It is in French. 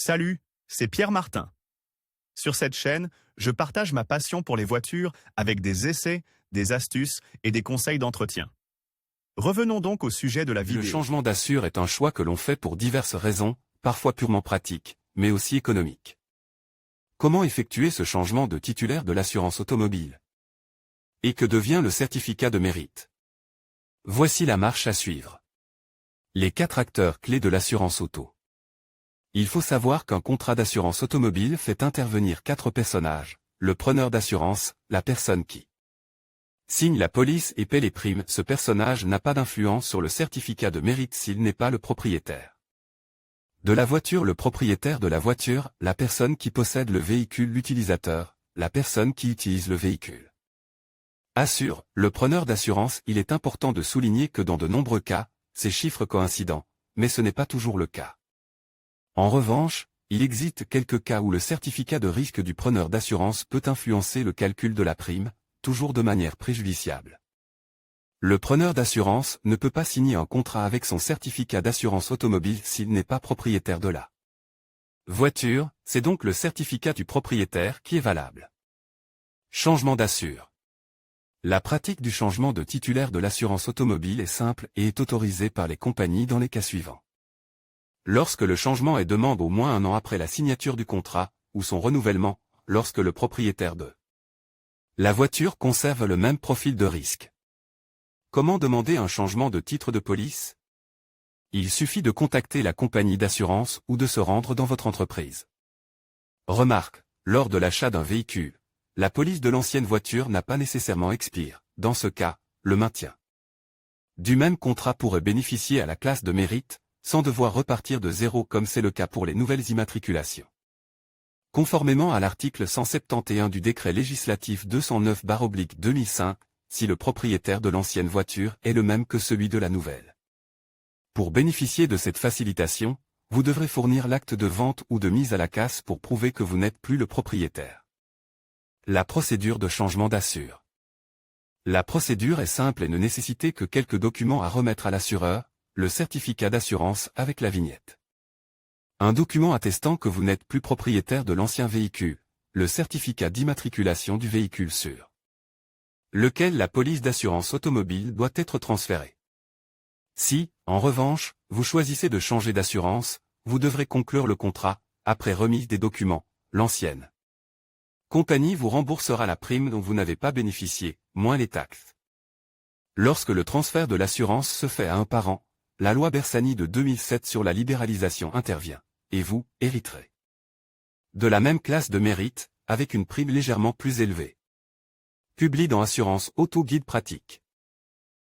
Salut, c'est Pierre Martin. Sur cette chaîne, je partage ma passion pour les voitures avec des essais, des astuces et des conseils d'entretien. Revenons donc au sujet de la vidéo. Le changement d'assure est un choix que l'on fait pour diverses raisons, parfois purement pratiques, mais aussi économiques. Comment effectuer ce changement de titulaire de l'assurance automobile? Et que devient le certificat de mérite? Voici la marche à suivre. Les 4 acteurs clés de l'assurance auto. Il faut savoir qu'un contrat d'assurance automobile fait intervenir 4 personnages: le preneur d'assurance, la personne qui signe la police et paie les primes. Ce personnage n'a pas d'influence sur le certificat de mérite s'il n'est pas le propriétaire de la voiture. Le propriétaire de la voiture, la personne qui possède le véhicule. L'utilisateur, la personne qui utilise le véhicule. Assure, le preneur d'assurance. Il est important de souligner que dans de nombreux cas, ces chiffres coïncident, mais ce n'est pas toujours le cas. En revanche, il existe quelques cas où le certificat de risque du preneur d'assurance peut influencer le calcul de la prime, toujours de manière préjudiciable. Le preneur d'assurance ne peut pas signer un contrat avec son certificat d'assurance automobile s'il n'est pas propriétaire de la voiture. C'est donc le certificat du propriétaire qui est valable. Changement d'assure. La pratique du changement de titulaire de l'assurance automobile est simple et est autorisée par les compagnies dans les cas suivants. Lorsque le changement est demandé au moins 1 an après la signature du contrat, ou son renouvellement, lorsque le propriétaire de la voiture conserve le même profil de risque. Comment demander un changement de titre de police? Il suffit de contacter la compagnie d'assurance ou de se rendre dans votre entreprise. Remarque, lors de l'achat d'un véhicule, la police de l'ancienne voiture n'a pas nécessairement expire. Dans ce cas, le maintien du même contrat pourrait bénéficier à la classe de mérite, sans devoir repartir de zéro comme c'est le cas pour les nouvelles immatriculations. Conformément à l'article 171 du décret législatif 209/2005, si le propriétaire de l'ancienne voiture est le même que celui de la nouvelle. Pour bénéficier de cette facilitation, vous devrez fournir l'acte de vente ou de mise à la casse pour prouver que vous n'êtes plus le propriétaire. La procédure de changement d'assure. La procédure est simple et ne nécessite que quelques documents à remettre à l'assureur: le certificat d'assurance avec la vignette, un document attestant que vous n'êtes plus propriétaire de l'ancien véhicule, le certificat d'immatriculation du véhicule sur lequel la police d'assurance automobile doit être transférée. Si, en revanche, vous choisissez de changer d'assurance, vous devrez conclure le contrat. Après remise des documents, l'ancienne compagnie vous remboursera la prime dont vous n'avez pas bénéficié, moins les taxes. Lorsque le transfert de l'assurance se fait à un parent, la loi Bersani de 2007 sur la libéralisation intervient, et vous hériterez de la même classe de mérite, avec une prime légèrement plus élevée. Publié dans Assurance Auto Guide Pratique.